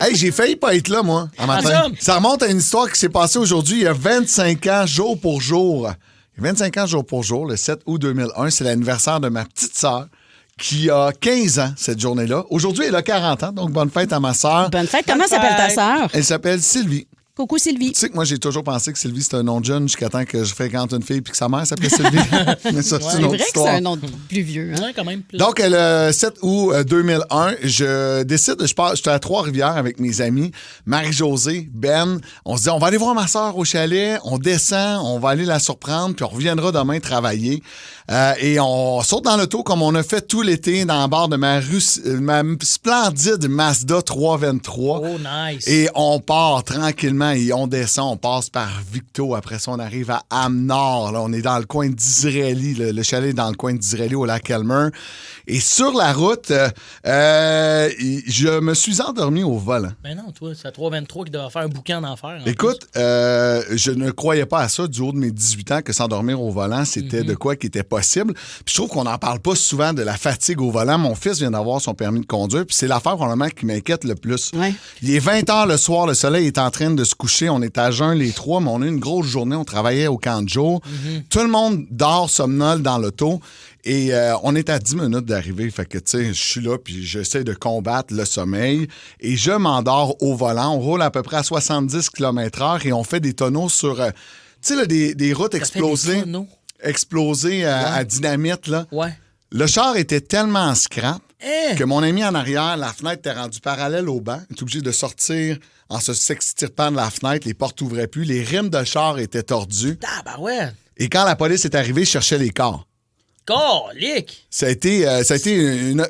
Hey, j'ai failli pas être là, moi, un matin. Ça remonte à une histoire qui s'est passée aujourd'hui, il y a 25 ans, jour pour jour. Il y a 25 ans, jour pour jour, le 7 août 2001. C'est l'anniversaire de ma petite sœur qui a 15 ans cette journée-là. Aujourd'hui, elle a 40 ans, donc bonne fête à ma sœur. Bonne fête. Comment s'appelle ta sœur? Elle s'appelle Sylvie. Coucou Sylvie. Tu sais que moi, j'ai toujours pensé que Sylvie, c'était un nom de jeune jusqu'à temps que je fréquente une fille puis que sa mère s'appelait Sylvie. Mais ça, c'est C'est une autre vrai histoire. que c'est un nom plus vieux. Hein? Ouais, quand même. Plus. Donc, le 7 août 2001, je décide, j'étais à Trois-Rivières avec mes amis, Marie-Josée, Ben. On se dit, on va aller voir ma soeur au chalet, on descend, on va aller la surprendre, puis on reviendra demain travailler. Et on saute dans l'auto comme on a fait tout l'été dans le bar de ma splendide Mazda 323. Oh, nice. Et on part tranquillement et on descend, on passe par Victo. Après ça, on arrive à Âme-Nord. Là, on est dans le coin d'Israëli. Le chalet est dans le coin d'Israëli, au lac Elmer. Et sur la route, je me suis endormi au volant. Ben non, toi, c'est à 323 qui doit faire un boucan d'enfer. Écoute, je ne croyais pas à ça du haut de mes 18 ans que s'endormir au volant, c'était de quoi qui était possible. Puis je trouve qu'on n'en parle pas souvent de la fatigue au volant. Mon fils vient d'avoir son permis de conduire, puis c'est l'affaire probablement qui m'inquiète le plus. Ouais. Il est 20 h le soir, le soleil est en train de se coucher, on est à jeun les trois, mais on a eu une grosse journée, on travaillait au camp de jour. Tout le monde dort, somnole dans l'auto. Et on est à 10 minutes d'arriver. Fait que, tu sais, je suis là, puis j'essaie de combattre le sommeil. Et je m'endors au volant. On roule à peu près à 70 km/h et on fait des tonneaux sur, tu sais, là, des routes explosées. Explosées à dynamite, là. Ouais. Le char était tellement scrap que mon ami en arrière, la fenêtre était rendue parallèle au banc. Il est obligé de sortir en se s'extirpant de la fenêtre. Les portes n'ouvraient plus. Les rimes de char étaient tordues. Ah, ben ouais. Et quand la police est arrivée, je cherchais les corps. Colique! Ça a été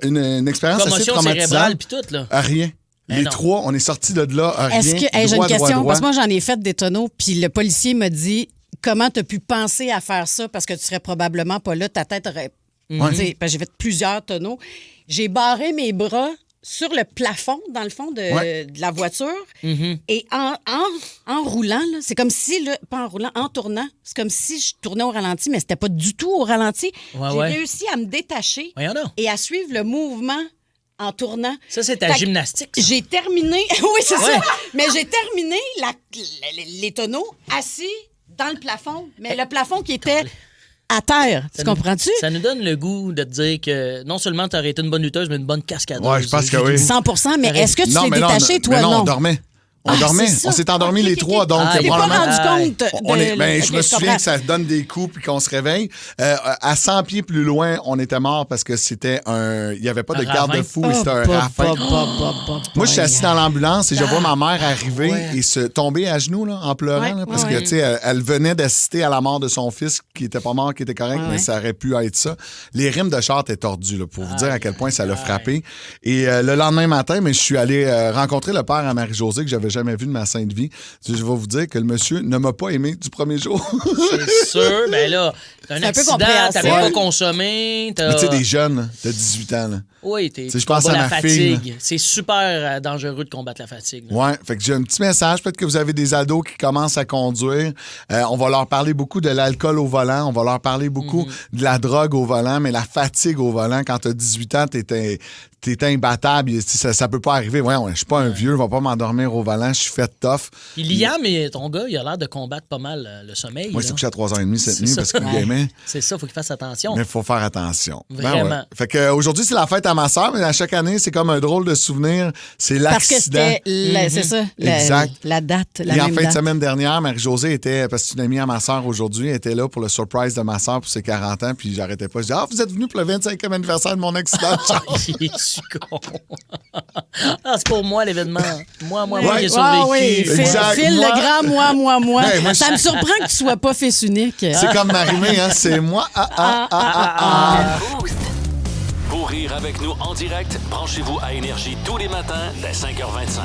une expérience assez Commotion traumatisante. cérébrale puis tout, là. Rien. Les non. trois, on est sortis de là, rien. Est-ce que. Hey, j'ai une Droit, question, droit. parce que moi, j'en ai fait des tonneaux, puis le policier m'a dit comment tu as pu penser à faire ça parce que tu serais probablement pas là, ta tête aurait. Tu sais, parce que j'ai fait plusieurs tonneaux. J'ai barré mes bras sur le plafond, dans le fond de la voiture. Et en roulant, là, c'est comme si, là, pas en roulant, en tournant, c'est comme si je tournais au ralenti, mais c'était pas du tout au ralenti. Ouais, J'ai ouais. réussi à me détacher Voyons donc. et à suivre le mouvement en tournant. Ça, c'est ta Fait que gymnastique, ça. J'ai terminé, oui, c'est Ouais. ça, mais j'ai terminé les tonneaux assis dans le plafond, mais le plafond qui était à terre. Tu comprends-tu? Ça nous donne le goût de te dire que non seulement tu aurais été une bonne lutteuse, mais une bonne cascadeuse. Ouais, je pense que oui. 100 mais est-ce que tu t'es mais détaché, toi, mais non? non? On dormait. On Ah, dormait. c'est ça. On s'est endormis Ok, les ok, trois, ok. donc Ah, Tu t'es pas probablement... rendu compte de... je me souviens comprends. que ça donne des coups puis qu'on se réveille. À 100 pieds plus loin, on était mort parce que c'était un... Il n'y avait pas de Un garde-fou Oh, et c'était un ravin. Moi, je suis assis dans l'ambulance et je vois ma mère arriver et se tomber à genoux là, en pleurant. Ouais, là, parce ouais. que, tu sais, elle venait d'assister à la mort de son fils qui était pas mort, qui était correct, mais ça aurait pu être ça. Les rimes de char étaient tordues, là, pour vous dire à quel point ça l'a frappé. Et le lendemain matin, je suis allé rencontrer le père à Marie-Josée que j'avais jamais vu de ma sainte vie. Je vais vous dire que le monsieur ne m'a pas aimé du premier jour. C'est sûr. Ben là, t'as un C'est un peu accident, compréhensible. t'avais Ouais. pas consommé. Mais tu sais, des jeunes de 18 ans, là. Oui, Tu sais, je pense à la ma fille, fatigue. C'est super dangereux de combattre la fatigue. là. Ouais, fait que j'ai un petit message. Peut-être que vous avez des ados qui commencent à conduire. On va leur parler beaucoup de l'alcool au volant. On va leur parler beaucoup de la drogue au volant, mais la fatigue au volant, quand t'as 18 ans, t'es imbattable. Ça peut pas arriver. Ouais, je suis pas un vieux, je vais pas m'endormir au volant. Je suis fait tough. Puis Liam, ton gars, il a l'air de combattre pas mal le sommeil. Moi, il s'est là. couché à 3h30 cette C'est nuit ça. parce qu'il gamait. C'est ça, faut qu'il fasse attention. Mais il faut faire attention. Vraiment. Fait que aujourd'hui, c'est la fête à ma soeur, mais à chaque année, c'est comme un drôle de souvenir. C'est Parce que l'accident. c'était, c'est ça, Exact. la date, la Et en même fin de date. semaine dernière, Marie-Josée était, parce que c'est une amie à ma soeur aujourd'hui, elle était là pour le surprise de ma soeur pour ses 40 ans, puis j'arrêtais pas. Je dis, vous êtes venu pour le 25e anniversaire de mon accident de char. Il est con. C'est pour moi l'événement. Moi, Ouais. j'ai Ah survécu. oui, Exact. Phil Moi- le grand, moi. Hey, moi, Ça me surprend que tu sois pas fils unique. C'est comme Marie-Mé, hein? C'est moi. Boost. Pour rire avec nous en direct, branchez-vous à Énergie tous les matins dès 5h25.